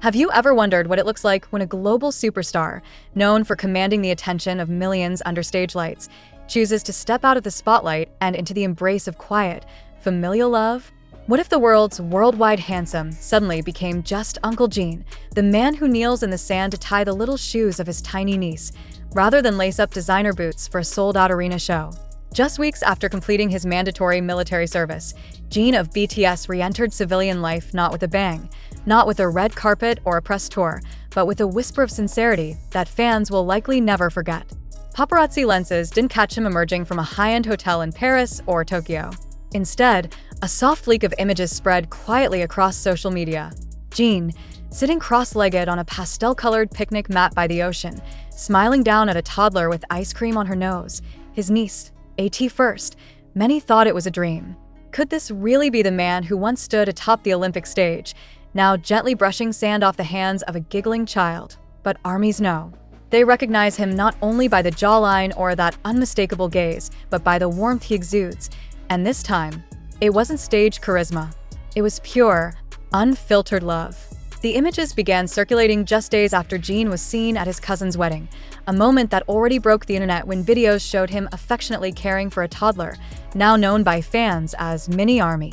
Have you ever wondered what it looks like when a global superstar, known for commanding the attention of millions under stage lights, chooses to step out of the spotlight and into the embrace of quiet, familial love? What if the world's worldwide handsome suddenly became just Uncle Jin, the man who kneels in the sand to tie the little shoes of his tiny niece, rather than lace up designer boots for a sold-out arena show? Just weeks after completing his mandatory military service, Jin of BTS re-entered civilian life not with a bang, not with a red carpet or a press tour, but with a whisper of sincerity that fans will likely never forget. Paparazzi lenses didn't catch him emerging from a high-end hotel in Paris or Tokyo. Instead, a soft leak of images spread quietly across social media. Jin, sitting cross-legged on a pastel-colored picnic mat by the ocean, smiling down at a toddler with ice cream on her nose, his niece, AT first. Many thought it was a dream. Could this really be the man who once stood atop the Olympic stage, now gently brushing sand off the hands of a giggling child? But armies know. They recognize him not only by the jawline or that unmistakable gaze, but by the warmth he exudes. And this time, it wasn't staged charisma. It was pure, unfiltered love. The images began circulating just days after Jin was seen at his cousin's wedding, a moment that already broke the internet when videos showed him affectionately caring for a toddler, now known by fans as Mini Army.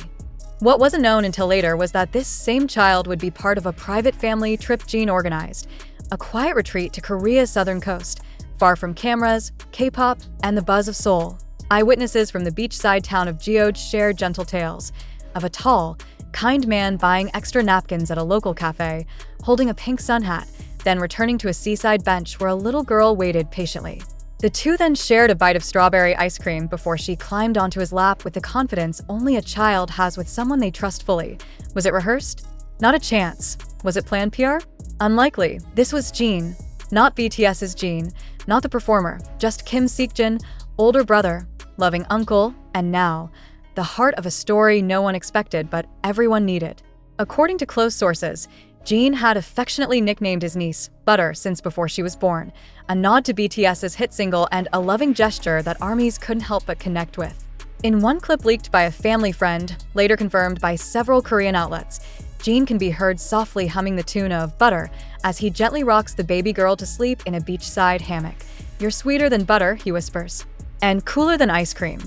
What wasn't known until later was that this same child would be part of a private family trip Jin organized, a quiet retreat to Korea's southern coast, far from cameras, K-pop, and the buzz of Seoul. Eyewitnesses from the beachside town of Jeoju shared gentle tales of a tall, kind man buying extra napkins at a local cafe, holding a pink sun hat, then returning to a seaside bench where a little girl waited patiently. The two then shared a bite of strawberry ice cream before she climbed onto his lap with the confidence only a child has with someone they trust fully. Was it rehearsed? Not a chance. Was it planned PR? Unlikely. This was Jin, not BTS's Jin, not the performer, just Kim seokjin, older brother, loving uncle, and now, the heart of a story no one expected but everyone needed. According to close sources, Jin had affectionately nicknamed his niece Butter since before she was born, a nod to BTS's hit single and a loving gesture that armies couldn't help but connect with. In one clip leaked by a family friend, later confirmed by several Korean outlets, Jin can be heard softly humming the tune of Butter as he gently rocks the baby girl to sleep in a beachside hammock. "You're sweeter than butter," he whispers, "and cooler than ice cream."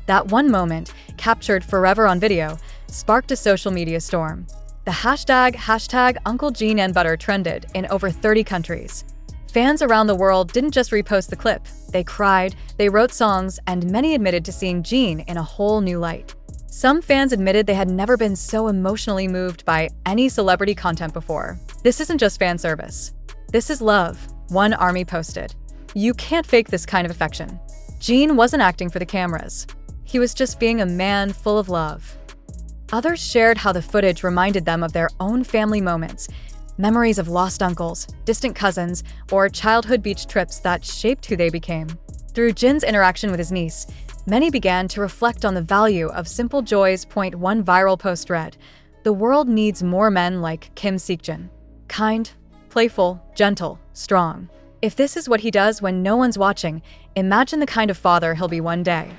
That one moment, captured forever on video, sparked a social media storm. The hashtag Uncle Jin and Butter trended in over 30 countries. Fans around the world didn't just repost the clip. They cried, they wrote songs, and many admitted to seeing Jin in a whole new light. Some fans admitted they had never been so emotionally moved by any celebrity content before. "This isn't just fan service. This is love," one army posted. "You can't fake this kind of affection." Jin wasn't acting for the cameras. He was just being a man full of love. Others shared how the footage reminded them of their own family moments, memories of lost uncles, distant cousins, or childhood beach trips that shaped who they became. Through Jin's interaction with his niece, many began to reflect on the value of simple joys. One viral post read, "The world needs more men like Kim seokjin. Kind, playful, gentle, strong. If this is what he does when no one's watching, imagine the kind of father he'll be one day."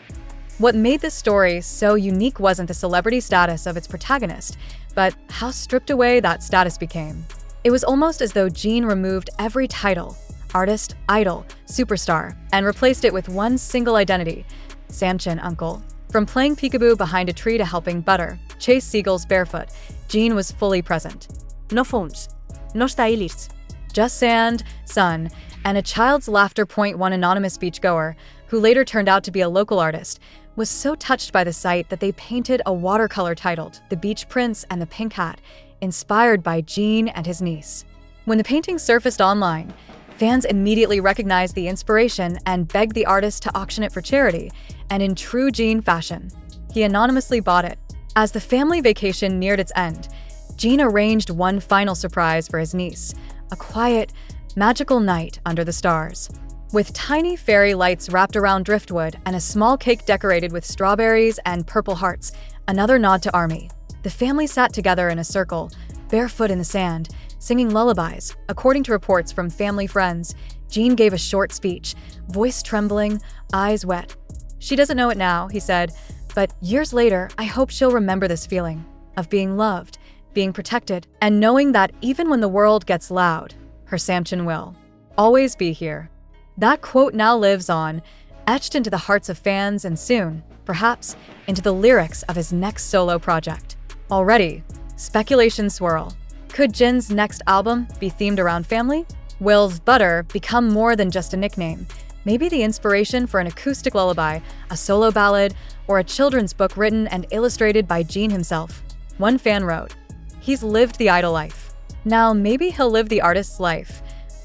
What made this story so unique wasn't the celebrity status of its protagonist, but how stripped away that status became. It was almost as though Jin removed every title, artist, idol, superstar, and replaced it with one single identity, seokjin uncle. From playing peekaboo behind a tree to helping Butter chase seagulls barefoot, Jin was fully present. No phones, no stylists, just sand, sun, and a child's laughter. One anonymous beachgoer, who later turned out to be a local artist, was so touched by the sight that they painted a watercolor titled "The Beach Prince and the Pink Hat," inspired by Jin and his niece. When the painting surfaced online, fans immediately recognized the inspiration and begged the artist to auction it for charity, and in true Jin fashion, he anonymously bought it. As the family vacation neared its end, Jin arranged one final surprise for his niece, a quiet, magical night under the stars. With tiny fairy lights wrapped around driftwood and a small cake decorated with strawberries and purple hearts, another nod to army. The family sat together in a circle, barefoot in the sand, singing lullabies. According to reports from family friends, Jin gave a short speech, voice trembling, eyes wet. "She doesn't know it now," he said, "but years later, I hope she'll remember this feeling of being loved, being protected, and knowing that even when the world gets loud, her seokjin will always be here. That quote now lives on, etched into the hearts of fans and soon, perhaps, into the lyrics of his next solo project. Already, speculations swirl. Could Jin's next album be themed around family? Will Butter become more than just a nickname? Maybe the inspiration for an acoustic lullaby, a solo ballad, or a children's book written and illustrated by Jin himself. One fan wrote, "He's lived the idol life. Now maybe he'll live the artist's life,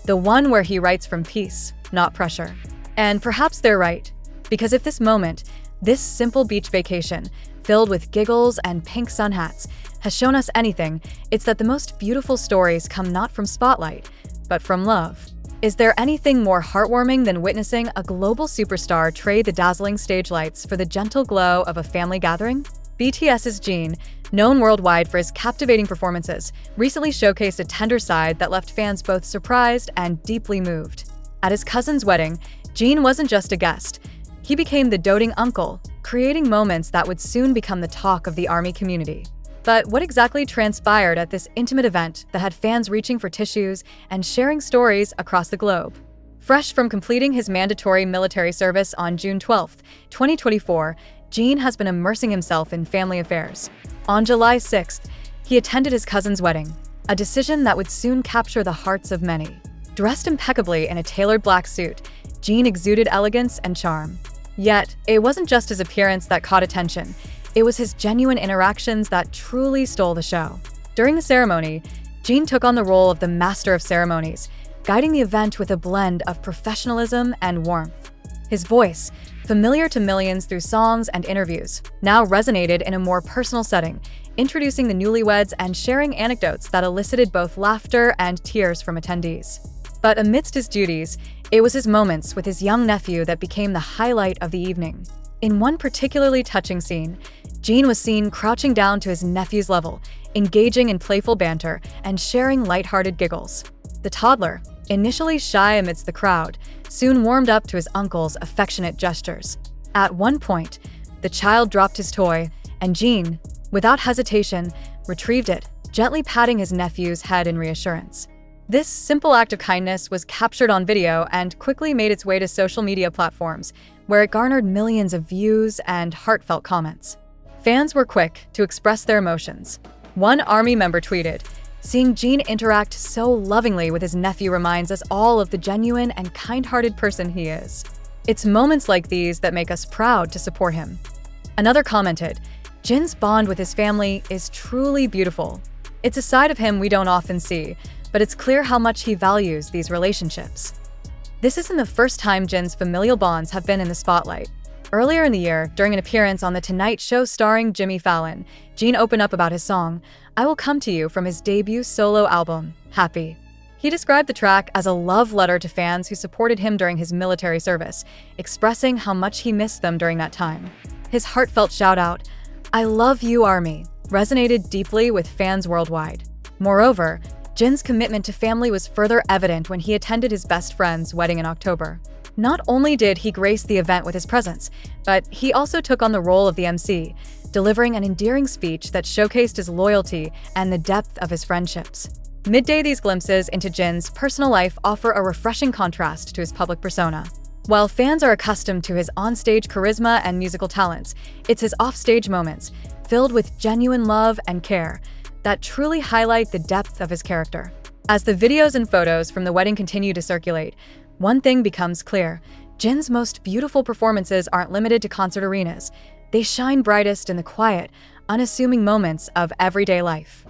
the one where he writes from peace, not pressure." And perhaps they're right, because if this moment, this simple beach vacation, filled with giggles and pink sun hats, has shown us anything, it's that the most beautiful stories come not from spotlight, but from love. Is there anything more heartwarming than witnessing a global superstar trade the dazzling stage lights for the gentle glow of a family gathering? BTS's Jin, known worldwide for his captivating performances, recently showcased a tender side that left fans both surprised and deeply moved. At his cousin's wedding, Jin wasn't just a guest. He became the doting uncle, creating moments that would soon become the talk of the ARMY community. But what exactly transpired at this intimate event that had fans reaching for tissues and sharing stories across the globe? Fresh from completing his mandatory military service on June 12, 2024, Jin has been immersing himself in family affairs. On July 6th, he attended his cousin's wedding, a decision that would soon capture the hearts of many. Dressed impeccably in a tailored black suit, Jin exuded elegance and charm. Yet, it wasn't just his appearance that caught attention. It was his genuine interactions that truly stole the show. During the ceremony, Jin took on the role of the master of ceremonies, guiding the event with a blend of professionalism and warmth. His voice, familiar to millions through songs and interviews, now resonated in a more personal setting, introducing the newlyweds and sharing anecdotes that elicited both laughter and tears from attendees. But amidst his duties, it was his moments with his young nephew that became the highlight of the evening. In one particularly touching scene, Jin was seen crouching down to his nephew's level, engaging in playful banter and sharing lighthearted giggles. The toddler, initially shy amidst the crowd, soon warmed up to his uncle's affectionate gestures. At one point, the child dropped his toy, and Jin, without hesitation, retrieved it, gently patting his nephew's head in reassurance. This simple act of kindness was captured on video and quickly made its way to social media platforms, where it garnered millions of views and heartfelt comments. Fans were quick to express their emotions. One ARMY member tweeted, "Seeing Jin interact so lovingly with his nephew reminds us all of the genuine and kind-hearted person he is. It's moments like these that make us proud to support him." Another commented, "Jin's bond with his family is truly beautiful. It's a side of him we don't often see, but it's clear how much he values these relationships." This isn't the first time Jin's familial bonds have been in the spotlight. Earlier in the year, during an appearance on The Tonight Show starring Jimmy Fallon, Jin opened up about his song, "I Will Come to You" from his debut solo album, Happy. He described the track as a love letter to fans who supported him during his military service, expressing how much he missed them during that time. His heartfelt shout-out, "I love you, Army," resonated deeply with fans worldwide. Moreover, Jin's commitment to family was further evident when he attended his best friend's wedding in October. Not only did he grace the event with his presence, but he also took on the role of the MC, delivering an endearing speech that showcased his loyalty and the depth of his friendships. Midday, these glimpses into Jin's personal life offer a refreshing contrast to his public persona. While fans are accustomed to his onstage charisma and musical talents, it's his offstage moments, filled with genuine love and care, that truly highlight the depth of his character. As the videos and photos from the wedding continue to circulate, one thing becomes clear: Jin's most beautiful performances aren't limited to concert arenas. They shine brightest in the quiet, unassuming moments of everyday life.